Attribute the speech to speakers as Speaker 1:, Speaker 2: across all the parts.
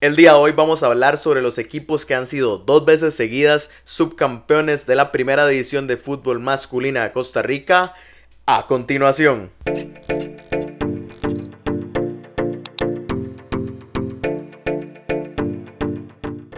Speaker 1: El día de hoy vamos a hablar sobre los equipos que han sido 2 veces seguidas subcampeones de la primera división de fútbol masculina de Costa Rica. A continuación.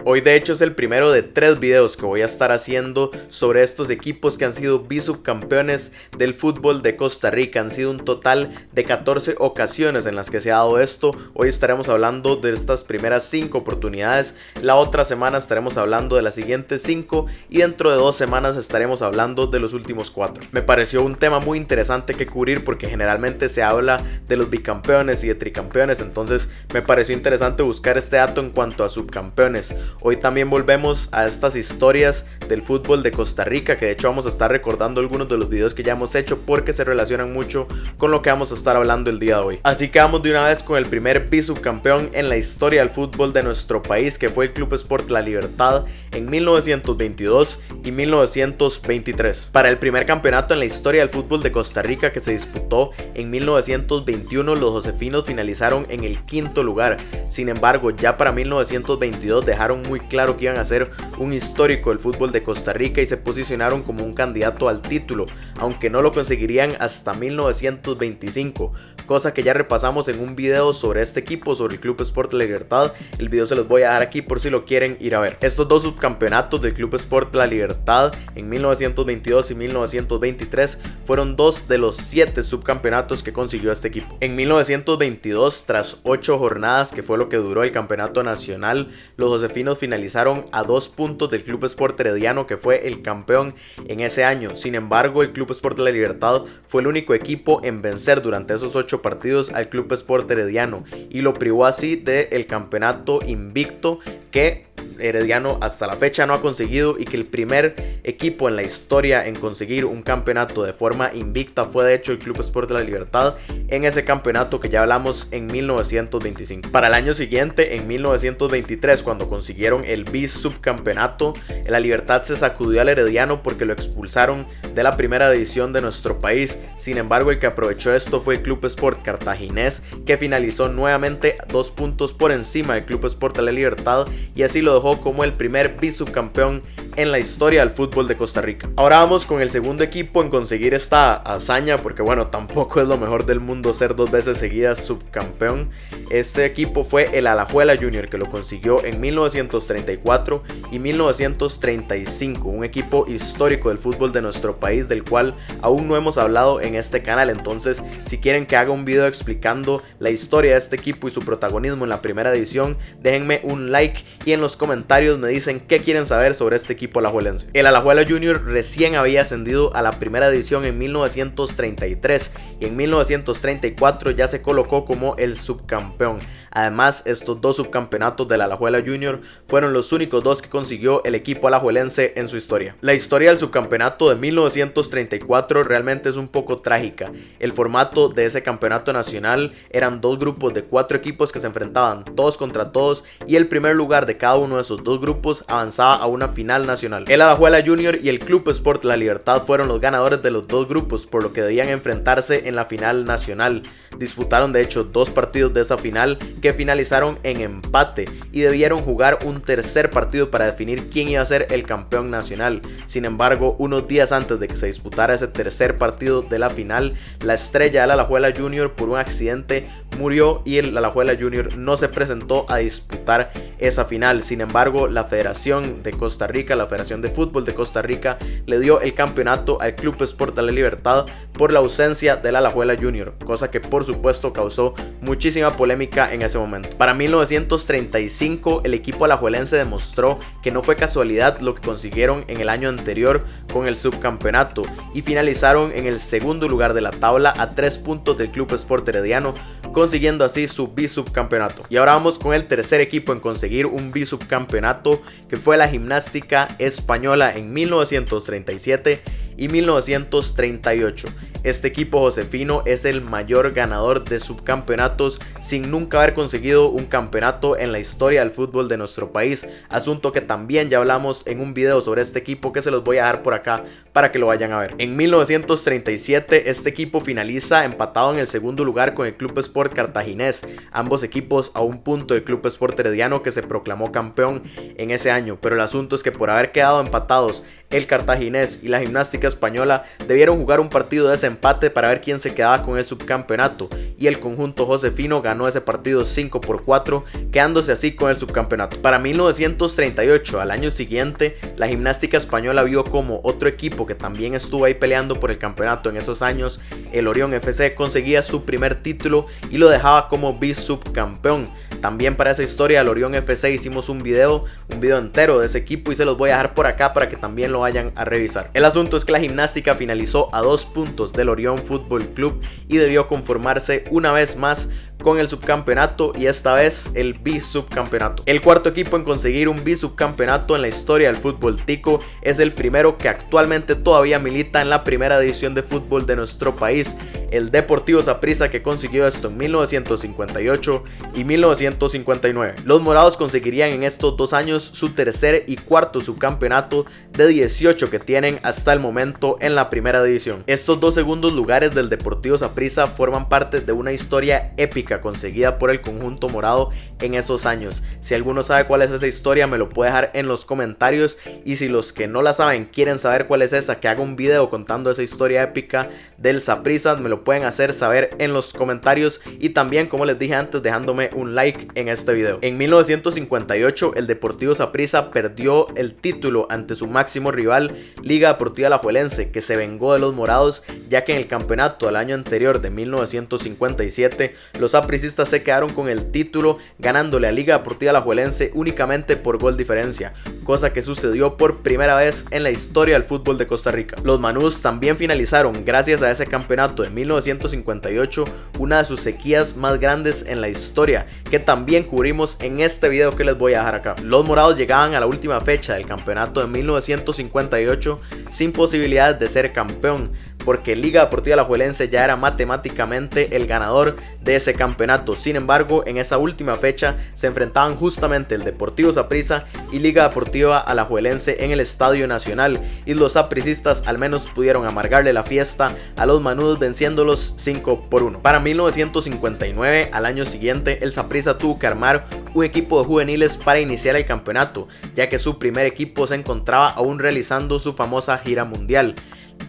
Speaker 1: Hoy de hecho es el primero de 3 videos que voy a estar haciendo sobre estos equipos que han sido bisubcampeones del fútbol de Costa Rica. Han sido un total de 14 ocasiones en las que se ha dado esto. Hoy estaremos hablando de estas primeras 5 oportunidades. La otra semana estaremos hablando de las siguientes 5 y dentro de 2 semanas estaremos hablando de los últimos 4. Me pareció un tema muy interesante que cubrir porque generalmente se habla de los bicampeones y de tricampeones, entonces me pareció interesante buscar este dato en cuanto a subcampeones. Hoy también volvemos a estas historias del fútbol de Costa Rica, que de hecho vamos a estar recordando algunos de los videos que ya hemos hecho porque se relacionan mucho con lo que vamos a estar hablando el día de hoy. Así que vamos de una vez con el primer bisubcampeón en la historia del fútbol de nuestro país, que fue el Club Sport La Libertad en 1922 y 1923. Para el primer campeonato en la historia del fútbol de Costa Rica, que se disputó en 1921, los josefinos finalizaron en el 5º lugar. Sin embargo, ya para 1922 dejaron muy claro que iban a ser un histórico del fútbol de Costa Rica y se posicionaron como un candidato al título, aunque no lo conseguirían hasta 1925, cosa que ya repasamos en un video sobre este equipo, sobre el Club Sport La Libertad. El video se los voy a dejar aquí por si lo quieren ir a ver. Estos dos subcampeonatos del Club Sport La Libertad en 1922 y 1923 fueron 2 de los 7 subcampeonatos que consiguió este equipo. En 1922, tras 8 jornadas, que fue lo que duró el campeonato nacional, los josefinos finalizaron a 2 puntos del Club Sport Herediano, que fue el campeón en ese año. Sin embargo, el Club Sport La Libertad fue el único equipo en vencer durante esos 8 partidos al Club Sport Herediano y lo privó así del campeonato invicto que Herediano hasta la fecha no ha conseguido, y que el primer equipo en la historia en conseguir un campeonato de forma invicta fue de hecho el Club Sport de La Libertad en ese campeonato que ya hablamos en 1925. Para el año siguiente, en 1923, cuando consiguieron el bisubcampeonato, La Libertad se sacudió al Herediano porque lo expulsaron de la primera división de nuestro país. Sin embargo, el que aprovechó esto fue el Club Sport Cartaginés, que finalizó nuevamente 2 puntos por encima del Club Sport de La Libertad y así lo dejó como el primer bisubcampeón en la historia del fútbol de Costa Rica. Ahora vamos con el segundo equipo en conseguir esta hazaña, porque bueno, tampoco es lo mejor del mundo ser 2 veces seguidas subcampeón. Este equipo fue el Alajuela Junior, que lo consiguió en 1934 y 1935, un equipo histórico del fútbol de nuestro país del cual aún no hemos hablado en este canal. Entonces, si quieren que haga un video explicando la historia de este equipo y su protagonismo en la primera división, déjenme un like y en los comentarios me dicen qué quieren saber sobre este equipo alajuelense. El Alajuela Junior recién había ascendido a la primera división en 1933 y en 1934 ya se colocó como el subcampeón. Además, estos 2 subcampeonatos del Alajuela Junior fueron los únicos 2 que consiguió el equipo alajuelense en su historia. La historia del subcampeonato de 1934 realmente es un poco trágica. El formato de ese campeonato nacional eran 2 grupos de 4 equipos que se enfrentaban todos contra todos, y el primer lugar de cada uno de esos 2 grupos avanzaba a una final nacional. El Alajuela Junior y el Club Sport La Libertad fueron los ganadores de los 2 grupos, por lo que debían enfrentarse en la final nacional. Disputaron de hecho 2 partidos de esa final que finalizaron en empate y debieron jugar un tercer partido para definir quién iba a ser el campeón nacional. Sin embargo, unos días antes de que se disputara ese tercer partido de la final, la estrella del Alajuela Junior por un accidente murió y el Alajuela Junior no se presentó a disputar esa final. Sin embargo, la Federación de Costa Rica, la Federación de Fútbol de Costa Rica, le dio el campeonato al Club Sport La Libertad por la ausencia del Alajuela Junior, cosa que por supuesto causó muchísima polémica en ese momento. Para 1935, el equipo alajuelense demostró que no fue casualidad lo que consiguieron en el año anterior con el subcampeonato y finalizaron en el segundo lugar de la tabla a 3 puntos del Club Sport Herediano, consiguiendo así su bisubcampeonato. Y ahora vamos con el tercer equipo en conseguir un bisubcampeonato, que fue la Gimnástica Española en 1937 y 1938. Este equipo josefino es el mayor ganador de subcampeonatos sin nunca haber conseguido un campeonato en la historia del fútbol de nuestro país, asunto que también ya hablamos en un video sobre este equipo que se los voy a dejar por acá para que lo vayan a ver. En 1937 este equipo finaliza empatado en el segundo lugar con el Club Sport Cartaginés, ambos equipos a un punto del Club Sport Herediano, que se proclamó campeón en ese año, pero el asunto es que por haber quedado empatados el Cartaginés y la Gimnástica Española debieron jugar un partido de ese empate para ver quién se quedaba con el subcampeonato, y el conjunto josefino ganó ese partido 5-4, quedándose así con el subcampeonato. Para 1938, al año siguiente, la Gimnástica Española vio como otro equipo que también estuvo ahí peleando por el campeonato en esos años, el Orión FC, conseguía su primer título y lo dejaba como bisubcampeón. También para esa historia, el Orión FC, hicimos un video entero de ese equipo y se los voy a dejar por acá para que también lo vayan a revisar. El asunto es que la Gimnástica finalizó a 2 puntos del Orión Fútbol Club y debió conformarse una vez más con el subcampeonato, y esta vez el bisubcampeonato. El cuarto equipo en conseguir un bisubcampeonato en la historia del fútbol tico es el primero que actualmente todavía milita en la primera división de fútbol de nuestro país, el Deportivo Saprissa, que consiguió esto en 1958 y 1959. Los morados conseguirían en estos 2 años su tercer y cuarto subcampeonato de 18 que tienen hasta el momento en la primera división. Estos 2 segundos lugares del Deportivo Saprissa forman parte de una historia épica conseguida por el conjunto morado en esos años. Si alguno sabe cuál es esa historia, me lo puede dejar en los comentarios, y si los que no la saben quieren saber cuál es esa, que haga un video contando esa historia épica del Saprissa, me lo pueden hacer saber en los comentarios, y también, como les dije antes, dejándome un like en este video. En 1958 el Deportivo Saprissa perdió el título ante su máximo rival, Liga Deportiva Alajuelense, que se vengó de los morados, ya que en el campeonato del año anterior de 1957 los sapricistas se quedaron con el título, ganándole a Liga Deportiva Alajuelense únicamente por gol diferencia, cosa que sucedió por primera vez en la historia del fútbol de Costa Rica. Los Manús también finalizaron, gracias a ese campeonato de 1958, una de sus sequías más grandes en la historia, que también cubrimos en este video que les voy a dejar acá. Los morados llegaban a la última fecha del campeonato de 1958 sin posibilidades de ser campeón, porque Liga Deportiva Alajuelense ya era matemáticamente el ganador de ese campeonato. Sin embargo, en esa última fecha se enfrentaban justamente el Deportivo Saprissa y Liga Deportiva Alajuelense en el Estadio Nacional, y los sapricistas al menos pudieron amargarle la fiesta a los manudos venciéndolos 5-1. Para 1959, al año siguiente, el Saprissa tuvo que armar un equipo de juveniles para iniciar el campeonato, ya que su primer equipo se encontraba aún realizando su famosa gira mundial.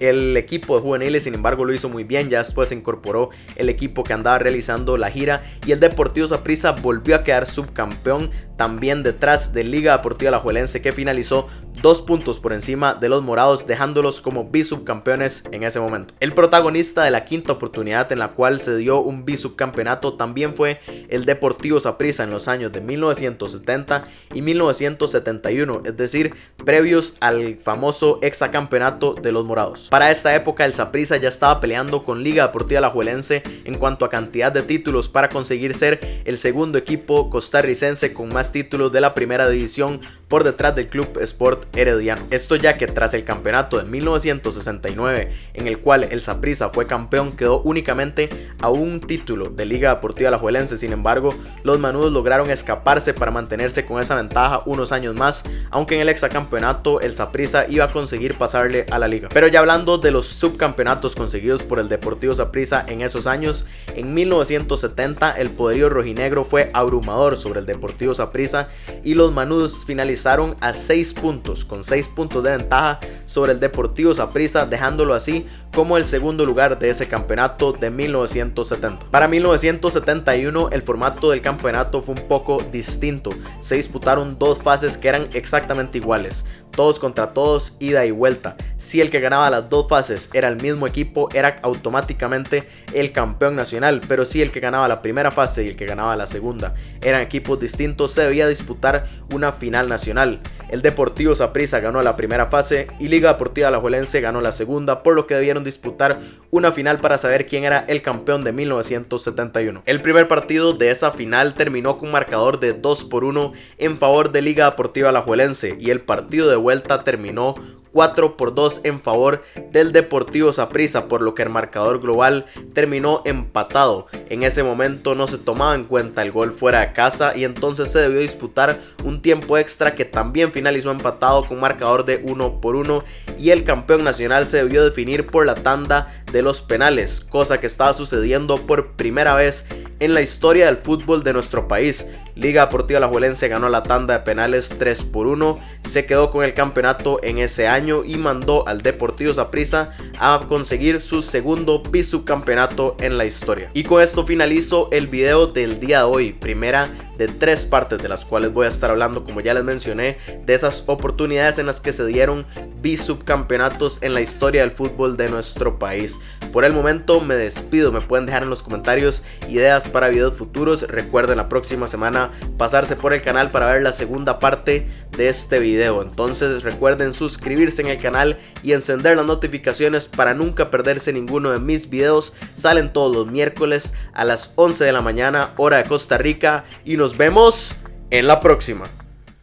Speaker 1: El equipo de juveniles, sin embargo, lo hizo muy bien. Ya después se incorporó el equipo que andaba realizando la gira, y el Deportivo Saprissa volvió a quedar subcampeón, también detrás de Liga Deportiva Alajuelense, que finalizó 2 puntos por encima de los morados, dejándolos como bisubcampeones en ese momento. El protagonista de la quinta oportunidad en la cual se dio un bisubcampeonato también fue el Deportivo Saprissa en los años de 1970 y 1971, es decir, previos al famoso hexacampeonato de los morados. Para esta época el Saprissa ya estaba peleando con Liga Deportiva Alajuelense en cuanto a cantidad de títulos para conseguir ser el segundo equipo costarricense con más títulos de la primera división, por detrás del Club Sport Herediano. Esto ya que tras el campeonato de 1969, en el cual el Saprissa fue campeón, quedó únicamente a un título de Liga Deportiva Alajuelense. Sin embargo, los manudos lograron escaparse para mantenerse con esa ventaja unos años más, aunque en el hexacampeonato el Saprissa iba a conseguir pasarle a la liga. Pero ya hablando de los subcampeonatos conseguidos por el Deportivo Saprissa en esos años, en 1970 el poderío rojinegro fue abrumador sobre el Deportivo Saprissa, y los manudos finalizaron a 6 puntos, con 6 puntos de ventaja sobre el Deportivo Saprissa, dejándolo así como el segundo lugar de ese campeonato de 1970. Para 1971 el formato del campeonato fue un poco distinto. Se disputaron 2 fases que eran exactamente iguales, todos contra todos, ida y vuelta. Si el que ganaba las 2 fases era el mismo equipo, era automáticamente el campeón nacional, pero si el que ganaba la primera fase y el que ganaba la segunda eran equipos distintos, se debía disputar una final nacional. El Deportivo Saprissa ganó la primera fase y Liga Deportiva Alajuelense ganó la segunda, por lo que debieron disputar una final para saber quién era el campeón de 1971. El primer partido de esa final terminó con un marcador de 2-1 en favor de Liga Deportiva Alajuelense, y el partido de vuelta terminó 4-2 en favor del Deportivo Saprissa, por lo que el marcador global terminó empatado. En ese momento no se tomaba en cuenta el gol fuera de casa y entonces se debió disputar un tiempo extra que también finalizó empatado con marcador de 1-1, y el campeón nacional se debió definir por la tanda de los penales, cosa que estaba sucediendo por primera vez en la historia del fútbol de nuestro país. Liga Deportiva Alajuelense ganó la tanda de penales 3-1, se quedó con el campeonato en ese año y mandó al Deportivo Saprissa a conseguir su segundo bicampeonato en la historia. Y con esto finalizo el video del día de hoy, primera de 3 partes, de las cuales voy a estar hablando, como ya les mencioné, de esas oportunidades en las que se dieron bicampeonatos en la historia del fútbol de nuestro país. Por el momento me despido, me pueden dejar en los comentarios ideas para videos futuros. Recuerden la próxima semana pasarse por el canal para ver la segunda parte de este video. Entonces recuerden suscribirse en el canal y encender las notificaciones para nunca perderse ninguno de mis videos. Salen todos los miércoles a las 11 de la mañana, hora de Costa Rica, y nos vemos en la próxima.